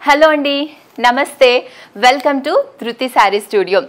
Hello అండి, నమస్తే. Welcome to ధృతి శారీ స్టూడియో.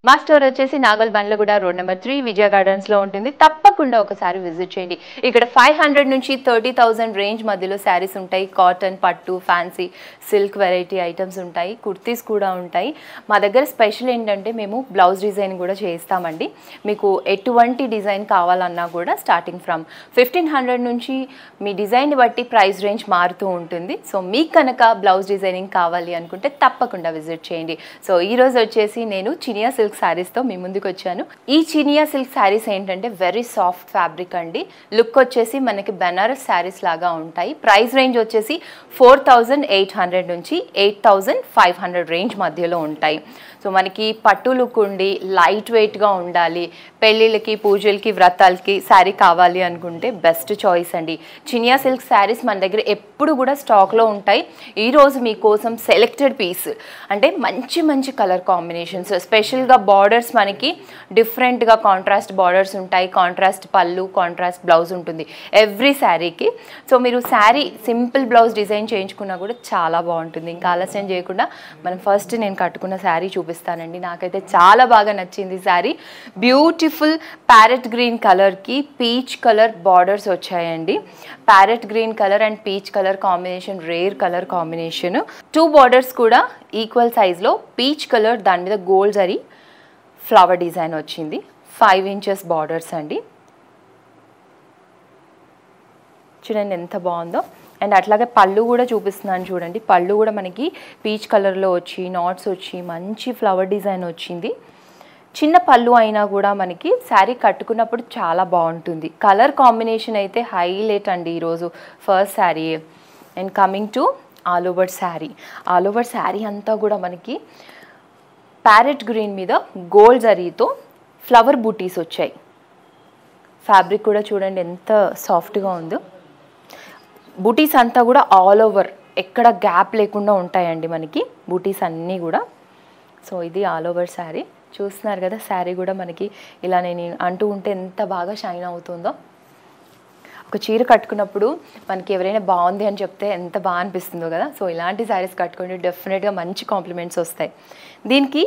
మా స్టోర్ వచ్చేసి నాగల్బండ్లగూడ రోడ్ నెంబర్ 3 విజయ గార్డెన్స్ లో ఉంటుంది. తప్పకుండా ఒకసారి విజిట్ చేయండి. ఇక్కడ 500 నుంచి 30,000 రేంజ్ మధ్యలో శారీస్ ఉంటాయి. కాటన్, పట్టు, ఫ్యాన్సీ, సిల్క్ వెరైటీ ఐటమ్స్ ఉంటాయి. కుర్తీస్ కూడా ఉంటాయి. మా దగ్గర స్పెషల్ ఏంటంటే మేము బ్లౌజ్ డిజైన్ కూడా చేస్తామండి. మీకు ఎటువంటి డిజైన్ కావాలన్నా కూడా స్టార్టింగ్ ఫ్రమ్ 1500 నుంచి మీ డిజైన్ బట్టి ప్రైస్ రేంజ్ మారుతూ ఉంటుంది. సో మీకు కనుక బ్లౌజ్ డిజైనింగ్ కావాలి అనుకుంటే తప్పకుండా విజిట్ చేయండి. సో ఈరోజు వచ్చేసి నేను చినియా సిల్క్ శారీస్తో మీ ముందుకు వచ్చాను. ఈ చినియా సిల్క్ శారీస్ ఏంటంటే వెరీ సాఫ్ట్ ఫ్యాబ్రిక్ అండి. లుక్ వచ్చేసి మనకి బెనారస్ శారీస్ లాగా ఉంటాయి. ప్రైస్ రేంజ్ వచ్చేసి 4,800 నుంచి 8,500 రేంజ్ మధ్యలో ఉంటాయి. సో మనకి పట్టు లుక్ ఉండి లైట్ వెయిట్గా ఉండాలి, పెళ్ళిళ్ళకి, పూజలకి, వ్రతాలకి శారీ కావాలి అనుకుంటే బెస్ట్ చాయిస్ అండి. చినియా సిల్క్ శారీస్ మన దగ్గర ఎప్పుడు కూడా స్టాక్లో ఉంటాయి. ఈరోజు మీకోసం సెలెక్టెడ్ పీస్ అంటే మంచి మంచి కలర్ కాంబినేషన్స్, స్పెషల్గా బార్డర్స్ మనకి డిఫరెంట్గా కాంట్రాస్ట్ బార్డర్స్ ఉంటాయి. కాంట్రాస్ట్ పళ్ళు, కాంట్రాస్ట్ బ్లౌజ్ ఉంటుంది ఎవ్రీ శారీకి. సో మీరు శారీ సింపుల్ బ్లౌజ్ డిజైన్ చేయించుకున్నా కూడా చాలా బాగుంటుంది. ఇంకా ఆలస్యం చేయకుండా మనం ఫస్ట్ నేను కట్టుకున్న శారీ చూపిస్తానండి. నాకైతే చాలా బాగా నచ్చింది శారీ. బ్యూటిఫుల్ ప్యారెట్ గ్రీన్ కలర్కి పీచ్ కలర్ బార్డర్స్ వచ్చాయండి. Parrot green colour and peach colour combination rare colour combination. 2 borders కూడా ఈక్వల్ సైజ్లో పీచ్ కలర్, దాని మీద గోల్డ్ జరీ ఫ్లవర్ డిజైన్ వచ్చింది. 5 ఇంచెస్ బార్డర్స్ అండి. చూడండి ఎంత బాగుందో. అండ్ అట్లాగే పళ్ళు కూడా చూపిస్తున్నాను చూడండి. పళ్ళు కూడా మనకి పీచ్ కలర్లో వచ్చి నాట్స్ వచ్చి మంచి ఫ్లవర్ డిజైన్ వచ్చింది. చిన్న పళ్ళు అయినా కూడా మనకి శారీ కట్టుకున్నప్పుడు చాలా బాగుంటుంది. కలర్ కాంబినేషన్ అయితే హైలైట్ అండి ఈరోజు first sari. And coming to all over sari. All over sari అంతా కూడా మనకి ప్యారెట్ గ్రీన్ మీద గోల్డ్ జరీతో ఫ్లవర్ బూటీస్ వచ్చాయి. ఫ్యాబ్రిక్ కూడా చూడండి ఎంత సాఫ్ట్గా ఉందో. బూటీస్ అంతా కూడా ఆల్ ఓవర్ ఎక్కడ గ్యాప్ లేకుండా ఉంటాయండి మనకి బూటీస్ అన్నీ కూడా. సో ఇది ఆల్ ఓవర్ శారీ చూస్తున్నారు కదా. శారీ కూడా మనకి ఇలా నేను అంటూ ఉంటే ఎంత బాగా షైన్ అవుతుందో. ఒక చీర కట్టుకున్నప్పుడు మనకి ఎవరైనా బాగుంది అని చెప్తే ఎంత బాగా అనిపిస్తుందో కదా. సో ఇలాంటి శారీస్ కట్టుకుంటే డెఫినెట్గా మంచి కాంప్లిమెంట్స్ వస్తాయి. దీనికి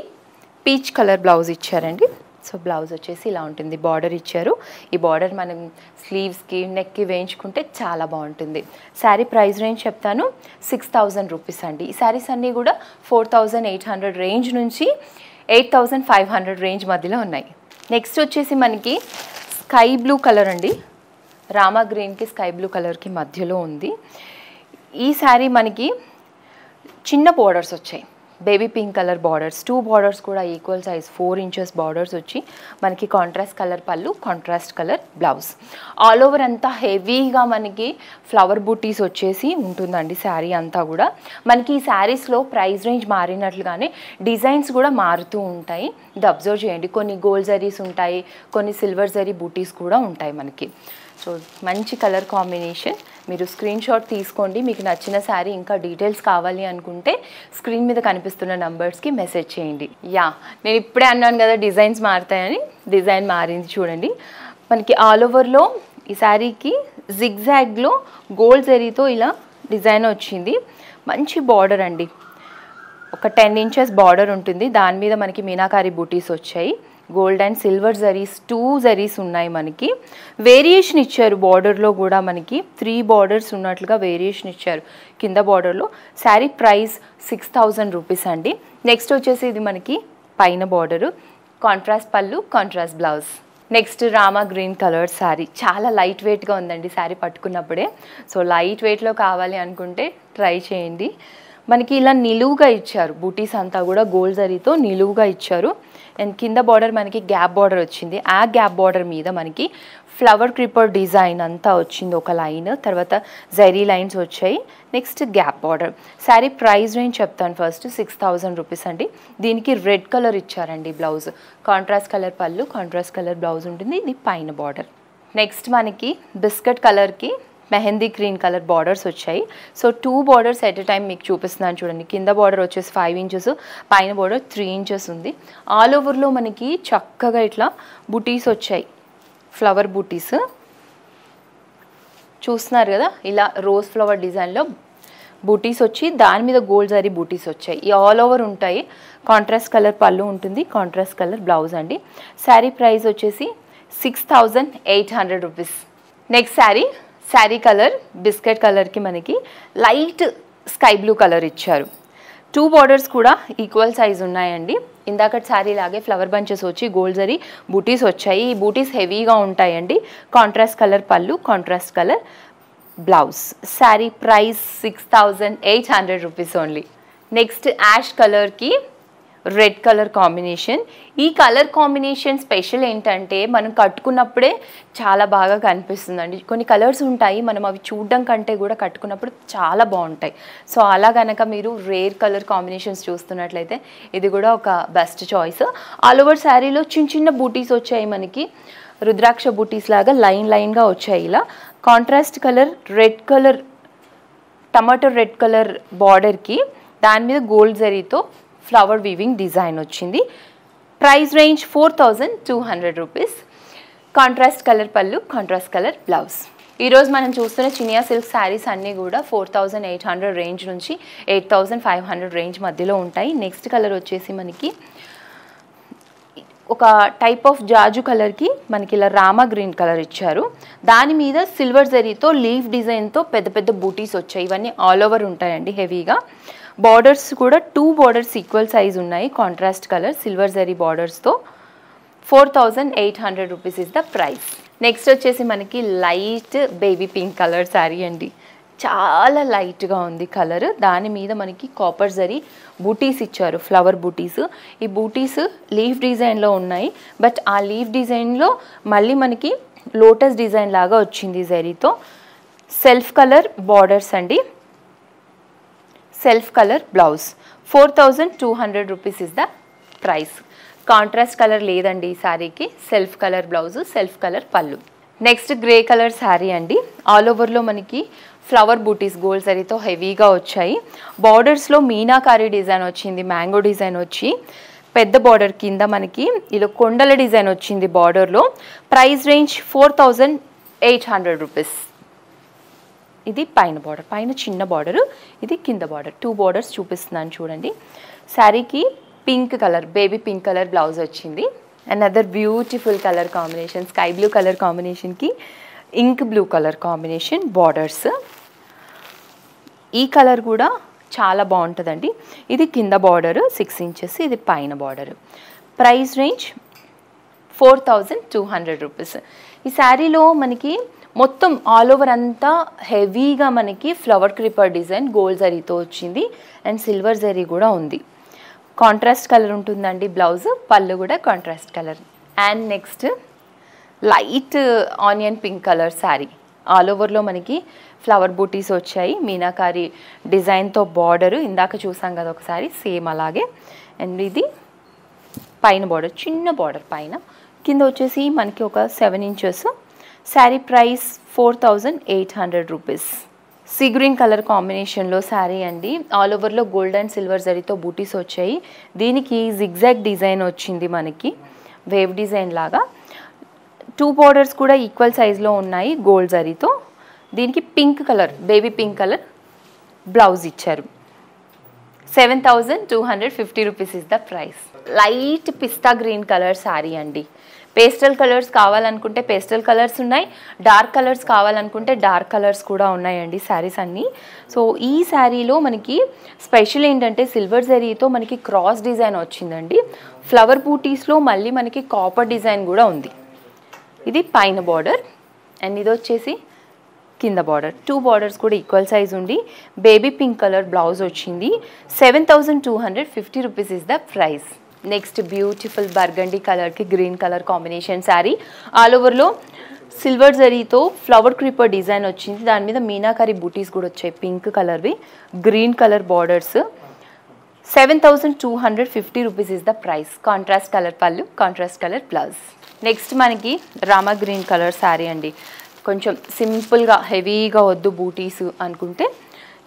పీచ్ కలర్ బ్లౌజ్ ఇచ్చారండి. సో బ్లౌజ్ వచ్చేసి ఇలా ఉంటుంది. బార్డర్ ఇచ్చారు. ఈ బార్డర్ మనం స్లీవ్స్కి, నెక్కి వేయించుకుంటే చాలా బాగుంటుంది. శారీ ప్రైస్ రేంజ్ చెప్తాను, 6,000 రూపీస్ అండి. ఈ శారీస్ అన్నీ కూడా 4,800 రేంజ్ నుంచి 8,500 రేంజ్ మధ్యలో ఉన్నాయి. నెక్స్ట్ వచ్చేసి మనకి స్కై బ్లూ కలర్ అండి. రామా గ్రీన్కి స్కై బ్లూ కలర్కి మధ్యలో ఉంది. ఈ శారీ మనకి చిన్న బోర్డర్స్ వచ్చాయి. Baby pink colour borders, 2 borders కూడా ఈక్వల్ సైజ్ 4 ఇంచెస్ బార్డర్స్ వచ్చి మనకి కాంట్రాస్ట్ కలర్ పళ్ళు, contrast colour blouse. All over అంతా హెవీగా మనకి ఫ్లవర్ బూటీస్ వచ్చేసి ఉంటుందండి శారీ అంతా కూడా. మనకి ఈ శారీస్లో ప్రైస్ రేంజ్ మారినట్లుగానే డిజైన్స్ కూడా మారుతూ ఉంటాయి. ఇది అబ్జర్వ్ చేయండి. కొన్ని గోల్డ్ జరీస్ ఉంటాయి, కొన్ని సిల్వర్ జరీ బూటీస్ కూడా ఉంటాయి మనకి. సో మంచి కలర్ కాంబినేషన్. మీరు స్క్రీన్ షాట్ తీసుకోండి. మీకు నచ్చిన శారీ ఇంకా డీటెయిల్స్ కావాలి అనుకుంటే స్క్రీన్ మీద కనిపిస్తున్న నంబర్స్కి మెసేజ్ చేయండి. నేను ఇప్పుడే అన్నాను కదా డిజైన్స్ మారుతాయని. డిజైన్ మారింది చూడండి. మనకి ఆల్ ఓవర్లో ఈ శారీకి జిగ్జాగ్లో గోల్డ్ జరీతో ఇలా డిజైన్ వచ్చింది. మంచి బార్డర్ అండి. ఒక 10 ఇంచెస్ బార్డర్ ఉంటుంది. దాని మీద మనకి మీనాకారి బూటీస్ వచ్చాయి. Gold and silver zaris 2 zaris ఉన్నాయి మనకి. వేరియేషన్ ఇచ్చారు బార్డర్లో కూడా. మనకి 3 బార్డర్స్ ఉన్నట్లుగా వేరియేషన్ ఇచ్చారు కింద బార్డర్లో. శారీ ప్రైస్ 6,000 రూపీస్ అండి. నెక్స్ట్ వచ్చేసి ఇది మనకి పైన బార్డరు, కాంట్రాస్ట్ పళ్ళు, contrast blouse. Next Rama green colour sari, చాలా లైట్ వెయిట్గా ఉందండి శారీ పట్టుకున్నప్పుడే. సో లైట్ వెయిట్లో కావాలి అనుకుంటే ట్రై చేయండి. మనకి ఇలా నిలువుగా ఇచ్చారు, బూటీస్ అంతా కూడా గోల్డ్ జరీతో నిలువుగా ఇచ్చారు. అండ్ కింద బార్డర్ మనకి గ్యాప్ బార్డర్ వచ్చింది. ఆ గ్యాప్ బార్డర్ మీద మనకి ఫ్లవర్ క్రీపర్ డిజైన్ అంతా వచ్చింది, ఒక లైన్, తర్వాత జరీ లైన్స్ వచ్చాయి. Next gap border. Sari price range చెప్తాను ఫస్ట్. 6000 రూపీస్ అండి. దీనికి రెడ్ కలర్ ఇచ్చారండి బ్లౌజ్. కాంట్రాస్ట్ కలర్ పళ్ళు, కాంట్రాస్ట్ కలర్ బ్లౌజ్ ఉంటుంది. ఇది పైన బార్డర్. నెక్స్ట్ మనకి బిస్కెట్ కలర్కి మెహందీ గ్రీన్ కలర్ బార్డర్స్ వచ్చాయి. So 2 borders at a time మీకు చూపిస్తున్నాను చూడండి. కింద బార్డర్ వచ్చేసి 5 ఇంచెస్, పైన బార్డర్ 3 ఇంచెస్ ఉంది. ఆల్ ఓవర్లో మనకి చక్కగా ఇట్లా బుటీస్ వచ్చాయి, ఫ్లవర్ బూటీస్ చూస్తున్నారు కదా. ఇలా రోజ్ ఫ్లవర్ డిజైన్లో బూటీస్ వచ్చి దాని మీద గోల్డ్ జరీ బూటీస్ వచ్చాయి. ఈ ఆల్ ఓవర్ ఉంటాయి. కాంట్రాస్ట్ కలర్ పళ్ళు ఉంటుంది, కాంట్రాస్ట్ కలర్ బ్లౌజ్ అండి. శారీ ప్రైస్ వచ్చేసి 6800 rupees. Next sari colour biscuit కలర్కి మనకి లైట్ స్కై బ్లూ కలర్ ఇచ్చారు. 2 బార్డర్స్ కూడా ఈక్వల్ సైజ్ ఉన్నాయండి. ఇందాక శారీ లాగే ఫ్లవర్ బంచెస్ వచ్చి గోల్డ్ జరీ బూటీస్ వచ్చాయి. ఈ బూటీస్ హెవీగా ఉంటాయండి. కాంట్రాస్ట్ కలర్ పళ్ళు, contrast colour blouse. Sari price 6800 rupees only. Next ash కలర్కి రెడ్ కలర్ కాంబినేషన్. ఈ కలర్ కాంబినేషన్ స్పెషల్ ఏంటంటే మనం కట్టుకున్నప్పుడే చాలా బాగా కనిపిస్తుందండి. కొన్ని కలర్స్ ఉంటాయి, మనం అవి చూడడం కంటే కూడా కట్టుకున్నప్పుడు చాలా బాగుంటాయి. సో అలా కనుక మీరు రేర్ కలర్ కాంబినేషన్స్ చూస్తున్నట్లయితే ఇది కూడా ఒక బెస్ట్ చాయిస్. ఆల్ ఓవర్ శారీలో చిన్న చిన్న బూటీస్ వచ్చాయి మనకి, రుద్రాక్ష బూటీస్ లాగా లైన్గా వచ్చాయి. ఇలా contrast colour red colour, tomato red colour బార్డర్కి దాని మీద గోల్డ్ జరీతో ఫ్లవర్ వీవింగ్ డిజైన్ వచ్చింది. Price range 4200 rupees. Contrast colour పళ్ళు, కాంట్రాస్ట్ కలర్ బ్లౌజ్. ఈరోజు మనం చూస్తున్న చినియా సిల్క్ శారీస్ అన్నీ కూడా 4800 రేంజ్ నుంచి 8500 రేంజ్ మధ్యలో ఉంటాయి. నెక్స్ట్ కలర్ వచ్చేసి మనకి ఒక టైప్ ఆఫ్ జాజు కలర్కి మనకి ఇలా రామా గ్రీన్ కలర్ ఇచ్చారు. దాని మీద సిల్వర్ జరీతో లీఫ్ డిజైన్తో పెద్ద పెద్ద బూటీస్ వచ్చాయి. ఇవన్నీ ఆల్ ఓవర్ ఉంటాయండి హెవీగా. బార్డర్స్ కూడా 2 బార్డర్స్ ఈక్వల్ సైజ్ ఉన్నాయి. కాంట్రాస్ట్ కలర్ సిల్వర్ జరీ బార్డర్స్తో 4800 rupees is the price. Next వచ్చేసి మనకి light baby pink colour sari అండి. చాలా లైట్గా ఉంది కలర్. దాని మీద మనకి కాపర్ జరీ బూటీస్ ఇచ్చారు, ఫ్లవర్ బూటీస్. ఈ బూటీస్ లీఫ్ డిజైన్లో ఉన్నాయి. బట్ ఆ లీఫ్ డిజైన్లో మళ్ళీ మనకి లోటస్ డిజైన్ లాగా వచ్చింది జరీతో. సెల్ఫ్ కలర్ బార్డర్స్ అండి, self colour blouse. 4200 rupees is the price. Contrast colour లేదండి ఈ శారీకి. Self colour blouse, self colour పళ్ళు. నెక్స్ట్ గ్రే కలర్ శారీ అండి. ఆల్ ఓవర్లో మనకి ఫ్లవర్ బూటీస్ గోల్డ్ జరీతో హెవీగా వచ్చాయి. బార్డర్స్లో మీనాకారి డిజైన్ వచ్చింది, మ్యాంగో డిజైన్ వచ్చి పెద్ద బార్డర్ కింద మనకి ఇలా కొండల డిజైన్ వచ్చింది బార్డర్లో. Price range 4800 rupees. ఇది పైన బార్డర్, పైన చిన్న బార్డరు, ఇది కింద బార్డర్. 2 బార్డర్స్ చూపిస్తున్నాను చూడండి. శారీకి pink colour, baby pink colour blouse వచ్చింది. Another beautiful colour combination, sky blue colour కాంబినేషన్కి ink blue colour combination borders. ఈ కలర్ కూడా చాలా బాగుంటుందండి. ఇది కింద బార్డరు 6 ఇంచెస్, ఇది పైన బార్డరు. Price range 4200 rupees. ఈ శారీలో మనకి మొత్తం ఆల్ ఓవర్ అంతా హెవీగా మనకి ఫ్లవర్ క్రీపర్ డిజైన్ గోల్డ్ జరీతో వచ్చింది. అండ్ సిల్వర్ జరీ కూడా ఉంది. కాంట్రాస్ట్ కలర్ ఉంటుందండి బ్లౌజ్, పళ్ళు కూడా contrast colour. And next light onion pink colour sari. All ఓవర్లో మనకి ఫ్లవర్ బూటీస్ వచ్చాయి, మీనాకారి డిజైన్తో బార్డరు. ఇందాక చూసాం కదా ఒకసారి, సేమ్ అలాగే. అండ్ ఇది పైన బార్డర్, చిన్న బార్డర్ పైన. కింద వచ్చేసి మనకి ఒక 7 inches. Sari price 4800 rupees. Sea green colour కాంబినేషన్లో శారీ అండి. ఆల్ ఓవర్లో గోల్డ్ అండ్ సిల్వర్ జరీతో బూటీస్ వచ్చాయి. దీనికి జిగ్జాగ్ డిజైన్ వచ్చింది మనకి, వేవ్ డిజైన్ లాగా. 2 బార్డర్స్ కూడా ఈక్వల్ సైజ్లో ఉన్నాయి గోల్డ్ జరీతో. దీనికి pink colour, baby pink colour blouse ఇచ్చారు. 7250 rupees is the price. Light pista green colour sari అండి. పేస్టల్ కలర్స్ కావాలనుకుంటే పేస్టల్ కలర్స్ ఉన్నాయి, డార్క్ కలర్స్ కావాలనుకుంటే డార్క్ కలర్స్ కూడా ఉన్నాయండి శారీస్ అన్నీ. సో ఈ శారీలో మనకి స్పెషల్ ఏంటంటే సిల్వర్ జరీతో మనకి క్రాస్ డిజైన్ వచ్చిందండి. ఫ్లవర్ బూటీస్లో మళ్ళీ మనకి కాపర్ డిజైన్ కూడా ఉంది. ఇది పైన బార్డర్ అండ్ ఇది వచ్చేసి కింద బార్డర్. 2 బార్డర్స్ కూడా ఈక్వల్ సైజ్ ఉండి బేబీ పింక్ కలర్ బ్లౌజ్ వచ్చింది. 7250 rupees is the price. Next beautiful burgundy కలర్కి green colour combination sari. All ఓవర్లో సిల్వర్ జరీతో ఫ్లవర్ క్రీపర్ డిజైన్ వచ్చింది. దాని మీద మీనాకరీ బూటీస్ కూడా వచ్చాయి పింక్ కలర్వి. Green colour borders. 7250 rupees is the price. Contrast colour పళ్ళు, కాంట్రాస్ట్ కలర్ బ్లౌజ్. నెక్స్ట్ మనకి రామా గ్రీన్ కలర్ శారీ అండి. కొంచెం సింపుల్గా హెవీగా వద్దు బూటీస్ అనుకుంటే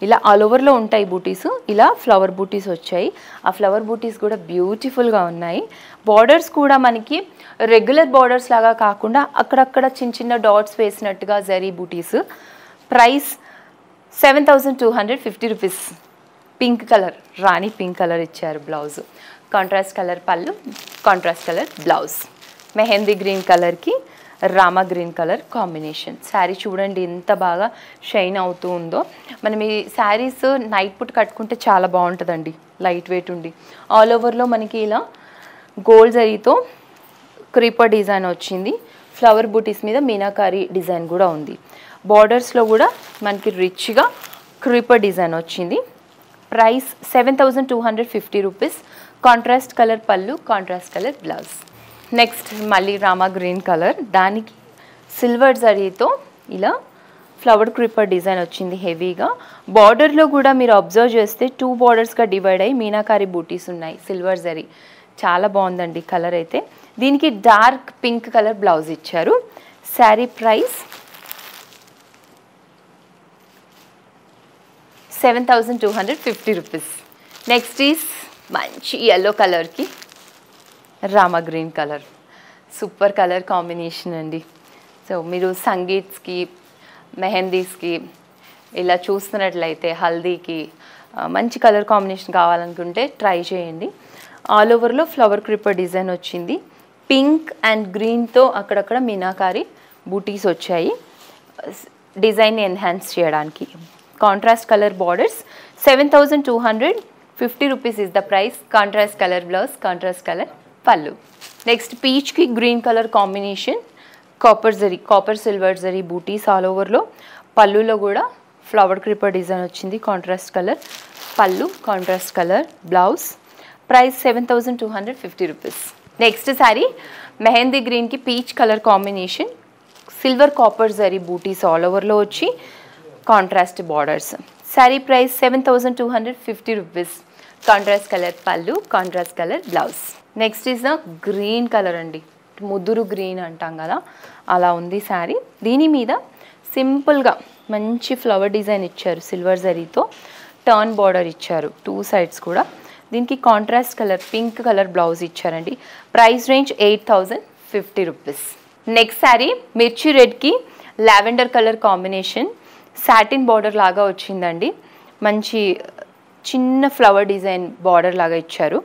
ఇలా ఆల్ ఓవర్లో ఉంటాయి బూటీస్. ఇలా ఫ్లవర్ బూటీస్ వచ్చాయి. ఆ ఫ్లవర్ బూటీస్ కూడా బ్యూటిఫుల్గా ఉన్నాయి. బార్డర్స్ కూడా మనకి రెగ్యులర్ బార్డర్స్ లాగా కాకుండా అక్కడక్కడ చిన్న చిన్న డాట్స్ వేసినట్టుగా జరీ బూటీస్. Price 7250 rupees. పింక్ కలర్, రాణి పింక్ కలర్ ఇచ్చారు బ్లౌజ్. కాంట్రాస్ట్ కలర్ పళ్ళు, కాంట్రాస్ట్ కలర్ బ్లౌజ్. మెహందీ గ్రీన్ కలర్కి రామా గ్రీన్ కలర్ కాంబినేషన్. శారీ చూడండి ఎంత బాగా షైన్ అవుతూ ఉందో. మనం ఈ శారీస్ నైట్ పూట కట్టుకుంటే చాలా బాగుంటుందండి, లైట్ వెయిట్ ఉండి. ఆల్ ఓవర్లో మనకి ఇలా గోల్డ్ జరీతో క్రీపర్ డిజైన్ వచ్చింది. ఫ్లవర్ బూటీస్ మీద మీనాకారీ డిజైన్ కూడా ఉంది. బార్డర్స్లో కూడా మనకి రిచ్గా క్రీపర్ డిజైన్ వచ్చింది. Price 7250 rupees. కాంట్రాస్ట్ కలర్ పళ్ళు, కాంట్రాస్ట్ కలర్ బ్లౌజ్. నెక్స్ట్ మళ్ళీ రామా గ్రీన్ కలర్, దానికి సిల్వర్ జరీతో ఇలా ఫ్లవర్ క్రీపర్ డిజైన్ వచ్చింది హెవీగా. బార్డర్లో కూడా మీరు అబ్జర్వ్ చేస్తే 2 బార్డర్స్గా డివైడ్ అయ్యి మీనాకారీ బూటీస్ ఉన్నాయి సిల్వర్ జరీ. చాలా బాగుందండి కలర్ అయితే. దీనికి డార్క్ పింక్ కలర్ బ్లౌజ్ ఇచ్చారు. Sari price 7250 rupees. Next is మంచి ఎల్లో కలర్కి రామా green colour. Super colour combination అండి. సో మీరు సంగీత్స్కి, మెహందీస్కి ఇలా చూస్తున్నట్లయితే హల్దీకి మంచి కలర్ కాంబినేషన్ కావాలనుకుంటే ట్రై చేయండి. ఆల్ ఓవర్లో ఫ్లవర్ క్రీపర్ డిజైన్ వచ్చింది. పింక్ అండ్ గ్రీన్తో అక్కడక్కడ మీనాకారీ బూటీస్ వచ్చాయి డిజైన్ని ఎన్హాన్స్ చేయడానికి. Contrast colour borders. 7250 rupees is the price. Contrast colour blouse, contrast colour పళ్ళు. నెక్స్ట్ పీచ్కి green colour combination, copper zari, copper silver జరీ బూటీస్ ఆల్ ఓవర్లో. పళ్ళులో కూడా ఫ్లవర్ క్రీపర్ డిజైన్ వచ్చింది. కాంట్రాస్ట్ కలర్ పళ్ళు, contrast colour blouse. Price 7250 rupees. Next sari మెహందీ గ్రీన్కి peach colour combination, silver copper జరీ బూటీస్ ఆల్ ఓవర్లో వచ్చి contrast borders. Sari price 7250 rupees. Contrast colour పళ్ళు, contrast colour blouse. Next is the green colour అండి, ముదురు గ్రీన్ అంటాం కదా అలా ఉంది శారీ. దీని మీద సింపుల్గా మంచి ఫ్లవర్ డిజైన్ ఇచ్చారు సిల్వర్ జరీతో. టర్న్ బార్డర్ ఇచ్చారు 2 సైడ్స్ కూడా. దీనికి contrast colour pink colour blouse ఇచ్చారండి. Price range 8050 rupees. Next sari మిర్చి రెడ్కి lavender colour combination, satin border లాగా వచ్చిందండి. మంచి చిన్న ఫ్లవర్ డిజైన్ బార్డర్ లాగా ఇచ్చారు.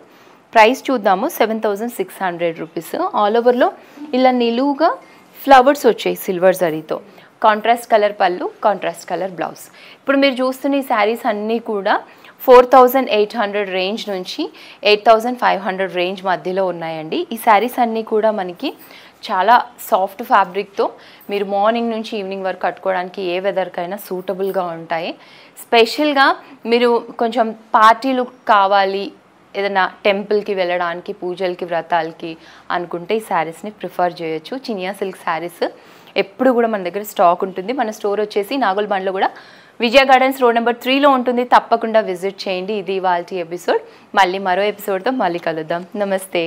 ప్రైస్ చూద్దాము 7600 రూపీస్. ఆల్ ఓవర్లో ఇలా నిలువుగా ఫ్లవర్స్ వచ్చాయి సిల్వర్ జరీతో. కాంట్రాస్ట్ కలర్ పళ్ళు, కాంట్రాస్ట్ కలర్ బ్లౌజ్. ఇప్పుడు మీరు చూస్తున్న ఈ శారీస్ అన్నీ కూడా 4800 రేంజ్ నుంచి 8500 రేంజ్ మధ్యలో ఉన్నాయండి. ఈ శారీస్ అన్నీ కూడా మనకి చాలా సాఫ్ట్ ఫ్యాబ్రిక్తో మీరు మార్నింగ్ నుంచి ఈవినింగ్ వరకు కట్టుకోవడానికి ఏ వెదర్కైనా సూటబుల్గా ఉంటాయి. స్పెషల్గా మీరు కొంచెం పార్టీ లుక్ కావాలి, ఏదైనా టెంపుల్కి వెళ్ళడానికి, పూజలకి, వ్రతాలకి అనుకుంటే ఈ శారీస్ని ప్రిఫర్ చేయొచ్చు. చినియా సిల్క్ శారీస్ ఎప్పుడు కూడా మన దగ్గర స్టాక్ ఉంటుంది. మన స్టోర్ వచ్చేసి నాగోల్బండ్లో కూడా విజయ గార్డెన్స్ రోడ్ నెంబర్ 3లో ఉంటుంది. తప్పకుండా విజిట్ చేయండి. ఇది ఇవాల్టి ఎపిసోడ్. మళ్ళీ మరో ఎపిసోడ్తో మళ్ళీ కలుద్దాం. నమస్తే.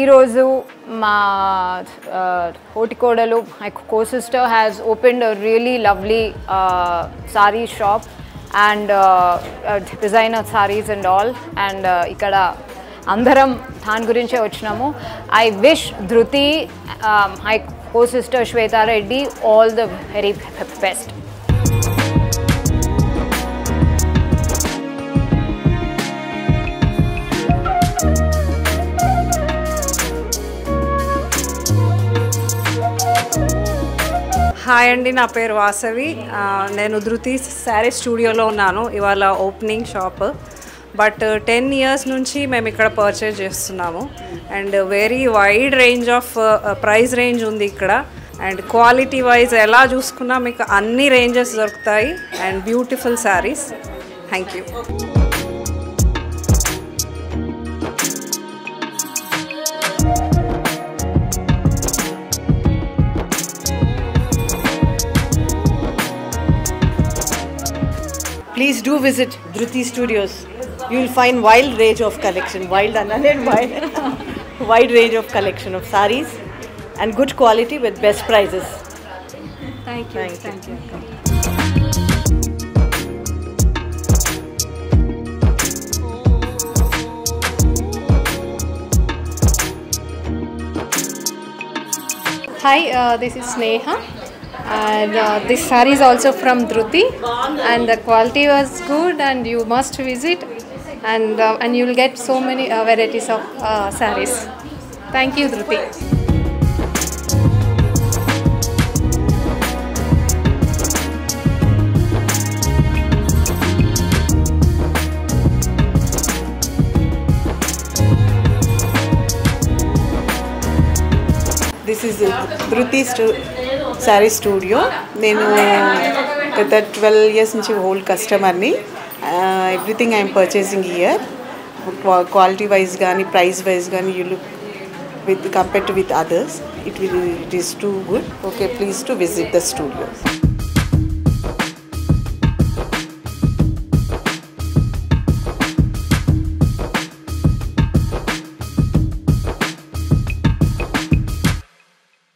ఈరోజు మా హోటికోడలు, my co-sister has opened a really lovely saree shop and designer sarees and all, and ఇక్కడ అందరం దాని గురించే వచ్చినాము. I wish Dhruti, my co-sister Shweta Reddy, all the very best. Hi అండి, నా పేరు వాసవి. నేను ధృతి శారీ స్టూడియోలో ఉన్నాను. ఇవాళ ఓపెనింగ్ షాప్. బట్ 10 years నుంచి మేము ఇక్కడ పర్చేజ్ చేస్తున్నాము. And very wide range of price range ఉంది ఇక్కడ. అండ్ క్వాలిటీ వైజ్ ఎలా చూసుకున్నా మీకు అన్ని రేంజెస్ దొరుకుతాయి. And beautiful saris. Thank you. Please do visit Dhruti Studios. You will find wild range of collection, wild and wide range of collection of sarees and good quality with best prices. Thank you. Thank you. Hi, this is Sneha, and this saree is also from Dhruti, and the quality was good, and you must visit, and you will get so many varieties of sarees. Thank you, Dhruti. This is Dhruti Saree Studio. నేను గత 12 years నుంచి whole కస్టమర్ని. Everything I'm purchasing here. Quality wise కానీ price wise కానీ you look with compared to with others, it is too good. Okay, please to visit the studio.